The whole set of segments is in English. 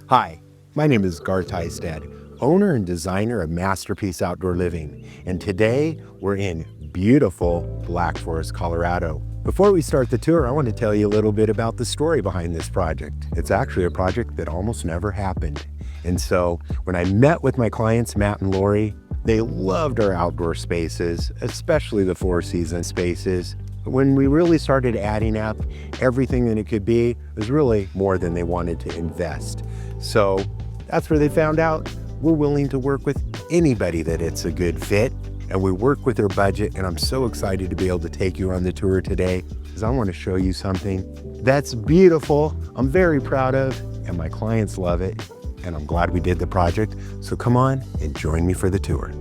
Hi, my name is Garth Hystad, owner and designer of Masterpiece Outdoor Living, and today we're in beautiful Black Forest, Colorado. Before we start the tour, I want to tell you a little bit about the story behind this project. It's actually a project that almost never happened. And so when I met with my clients, Matt and Lori, they loved our outdoor spaces, especially the four-season spaces. When we really started adding up everything that it could be, it was really more than they wanted to invest. So that's where they found out we're willing to work with anybody that it's a good fit, and we work with their budget. And I'm so excited to be able to take you on the tour today because I want to show you something that's beautiful, I'm very proud of, and my clients love it. And I'm glad we did the project. So come on and join me for the tour.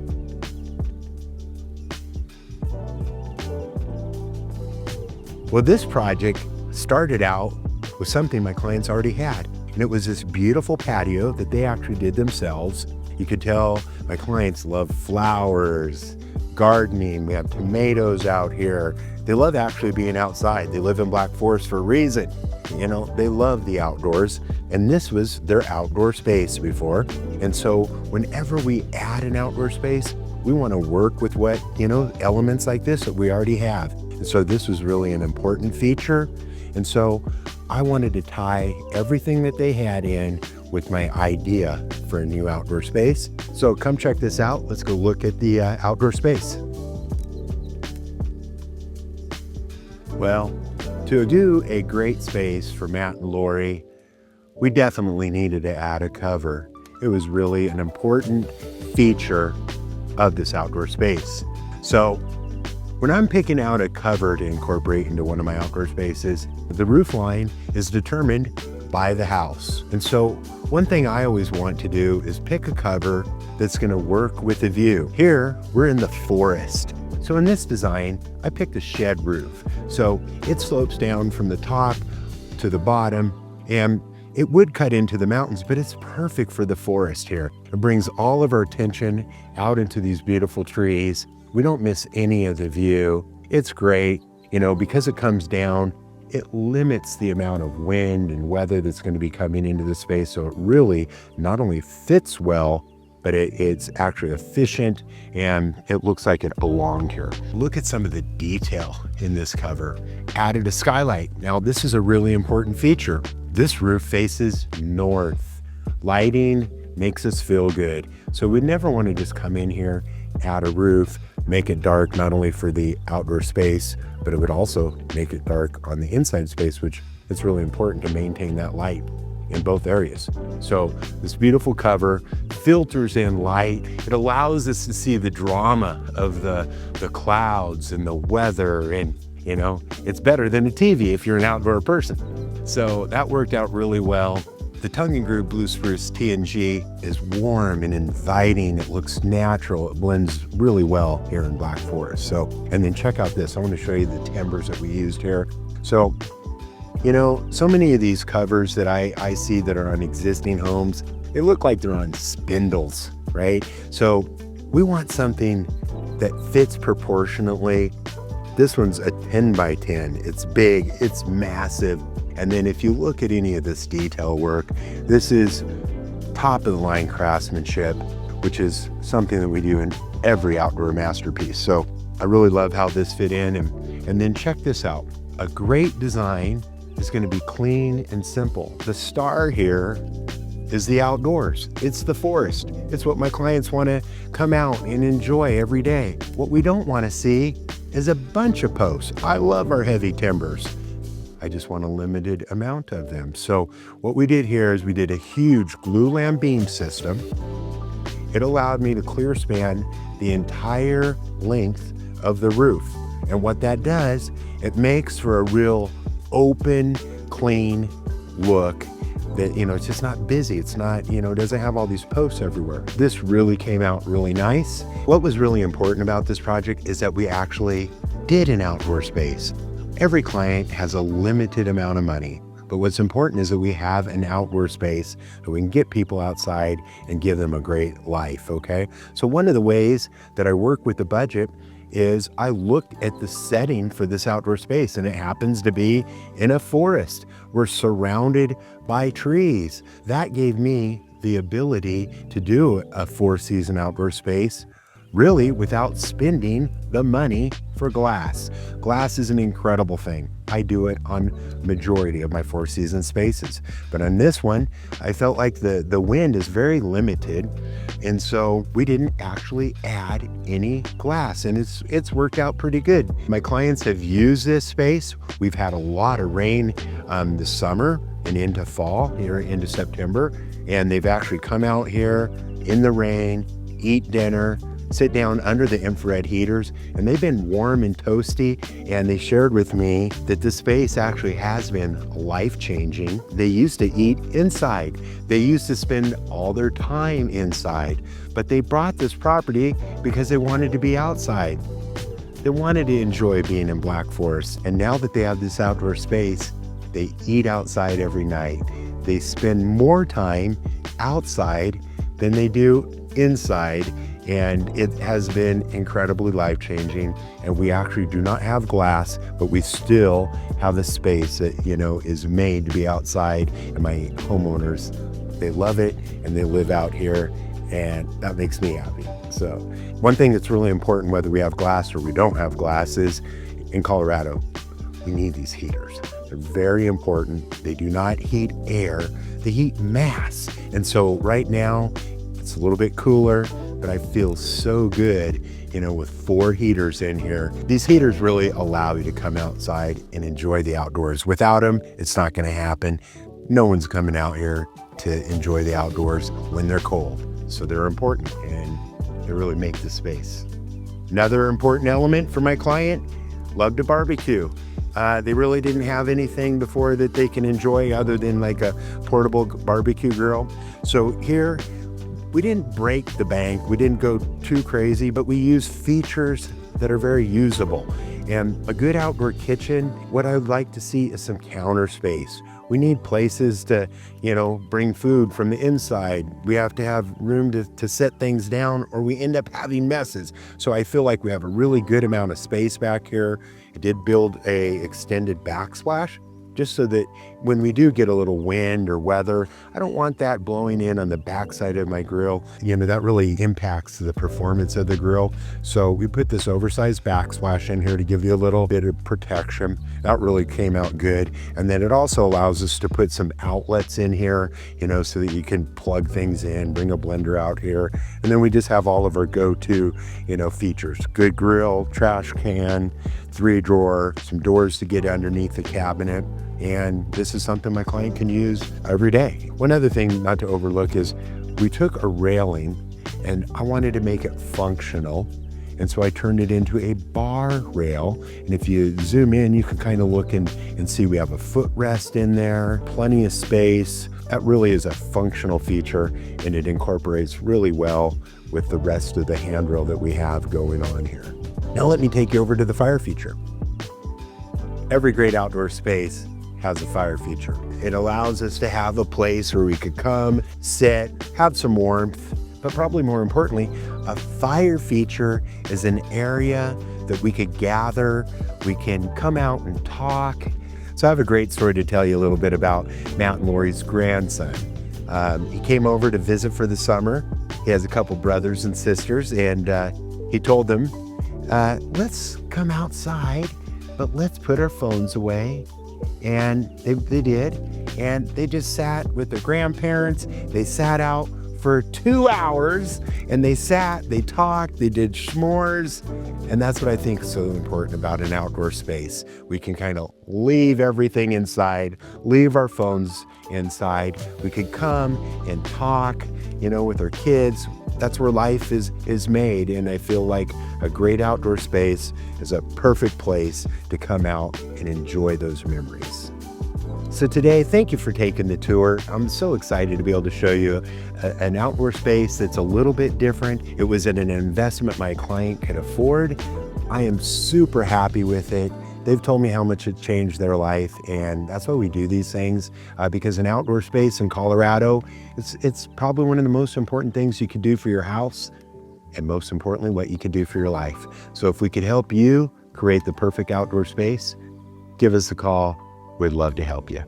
Well, this project started out with something my clients already had, and it was this beautiful patio that they actually did themselves. You could tell my clients love flowers, gardening. We have tomatoes out here. They love actually being outside. They live in Black Forest for a reason. You know, they love the outdoors, and this was their outdoor space before. And so whenever we add an outdoor space, we want to work with what, elements like this that we already have. And so this was really an important feature. And so I wanted to tie everything that they had in with my idea for a new outdoor space. So come check this out. Let's go look at the outdoor space. Well, to do a great space for Matt and Lori, we definitely needed to add a cover. It was really an important feature of this outdoor space. So when I'm picking out a cover to incorporate into one of my outdoor spaces, the roof line is determined by the house. And so one thing I always want to do is pick a cover that's going to work with the view. Here, we're in the forest. So in this design, I picked a shed roof. So it slopes down from the top to the bottom, and it would cut into the mountains, but it's perfect for the forest here. It brings all of our attention out into these beautiful trees. We don't miss any of the view. It's great, because it comes down, it limits the amount of wind and weather that's going to be coming into the space. So it really not only fits well, but it's actually efficient, and it looks like it belonged here. Look at some of the detail in this cover. Added a skylight. Now this is a really important feature. This roof faces north. Lighting makes us feel good. So we never want to just come in here, add a roof, make it dark, not only for the outdoor space, but it would also make it dark on the inside space, which it's really important to maintain that light in both areas. So this beautiful cover filters in light. It allows us to see the drama of the clouds and the weather, and it's better than a TV if you're an outdoor person. So that worked out really well. The tongue and groove blue spruce TNG is warm and inviting. It looks natural. It blends really well here in Black Forest. So, and then check out this. I want to show you the timbers that we used here. So, so many of these covers that I see that are on existing homes, they look like they're on spindles, right? So we want something that fits proportionately. This one's a 10 by 10. It's big, it's massive. And then if you look at any of this detail work, this is top of the line craftsmanship, which is something that we do in every outdoor masterpiece. So I really love how this fit in. And then check this out. A great design is going to be clean and simple. The star here is the outdoors. It's the forest. It's what my clients want to come out and enjoy every day. What we don't want to see is a bunch of posts. I love our heavy timbers. I just want a limited amount of them. So what we did here is we did a huge glulam beam system. It allowed me to clear span the entire length of the roof. And what that does, it makes for a real open, clean look that, it's just not busy. It's not, it doesn't have all these posts everywhere. This really came out really nice. What was really important about this project is that we actually did an outdoor space. Every client has a limited amount of money, but what's important is that we have an outdoor space that we can get people outside and give them a great life, okay? So one of the ways that I work with the budget is I looked at the setting for this outdoor space, and it happens to be in a forest. We're surrounded by trees. That gave me the ability to do a 4-season outdoor space really without spending the money for glass. Glass is an incredible thing. I do it on majority of my 4-season spaces. But on this one, I felt like the wind is very limited. And so we didn't actually add any glass, and it's worked out pretty good. My clients have used this space. We've had a lot of rain this summer and into fall, here into September. And they've actually come out here in the rain, eat dinner, sit down under the infrared heaters, and they've been warm and toasty. And they shared with me that this space actually has been life-changing. They used to eat inside. They used to spend all their time inside, but they bought this property because they wanted to be outside. They wanted to enjoy being in Black Forest. And now that they have this outdoor space, they eat outside every night. They spend more time outside than they do inside. And it has been incredibly life-changing. And we actually do not have glass, but we still have the space that, is made to be outside. And my homeowners, they love it, and they live out here, and that makes me happy. So one thing that's really important, whether we have glass or we don't have glass, is in Colorado, we need these heaters. They're very important. They do not heat air, they heat mass. And so right now, it's a little bit cooler, but I feel so good, with 4 heaters in here. These heaters really allow you to come outside and enjoy the outdoors. Without them, it's not gonna happen. No one's coming out here to enjoy the outdoors when they're cold. So they're important, and they really make the space. Another important element for my client, love to barbecue. They really didn't have anything before that they can enjoy other than like a portable barbecue grill. So here, we didn't break the bank, we didn't go too crazy, but we used features that are very usable. And a good outdoor kitchen, what I would like to see is some counter space. We need places to, bring food from the inside. We have to have room to set things down, or we end up having messes. So I feel like we have a really good amount of space back here. I did build a extended backsplash, just so that when we do get a little wind or weather, I don't want that blowing in on the backside of my grill. That really impacts the performance of the grill. So we put this oversized backsplash in here to give you a little bit of protection. That really came out good. And then it also allows us to put some outlets in here, so that you can plug things in, bring a blender out here. And then we just have all of our go-to, features. Good grill, trash can, 3-drawer, some doors to get underneath the cabinet. And this is something my client can use every day. One other thing not to overlook is we took a railing, and I wanted to make it functional. And so I turned it into a bar rail. And if you zoom in, you can kind of look and see we have a footrest in there, plenty of space. That really is a functional feature, and it incorporates really well with the rest of the handrail that we have going on here. Now let me take you over to the fire feature. Every great outdoor space has a fire feature. It allows us to have a place where we could come, sit, have some warmth, but probably more importantly, a fire feature is an area that we could gather, we can come out and talk. So I have a great story to tell you a little bit about Matt and Lori's grandson. He came over to visit for the summer. He has a couple brothers and sisters, and he told them, let's come outside, but let's put our phones away. And they did, and they just sat with their grandparents. They sat out for 2 hours, and they talked, they did s'mores. And that's what I think is so important about an outdoor space. We can kind of leave everything inside, leave our phones inside. We could come and talk, with our kids. That's where life is made. And I feel like a great outdoor space is a perfect place to come out and enjoy those memories. So today, thank you for taking the tour. I'm so excited to be able to show you an outdoor space that's a little bit different. It was an investment my client could afford. I am super happy with it. They've told me how much it changed their life, and that's why we do these things, because an outdoor space in Colorado, it's probably one of the most important things you can do for your house. and most importantly, what you can do for your life. So if we could help you create the perfect outdoor space, give us a call. We'd love to help you.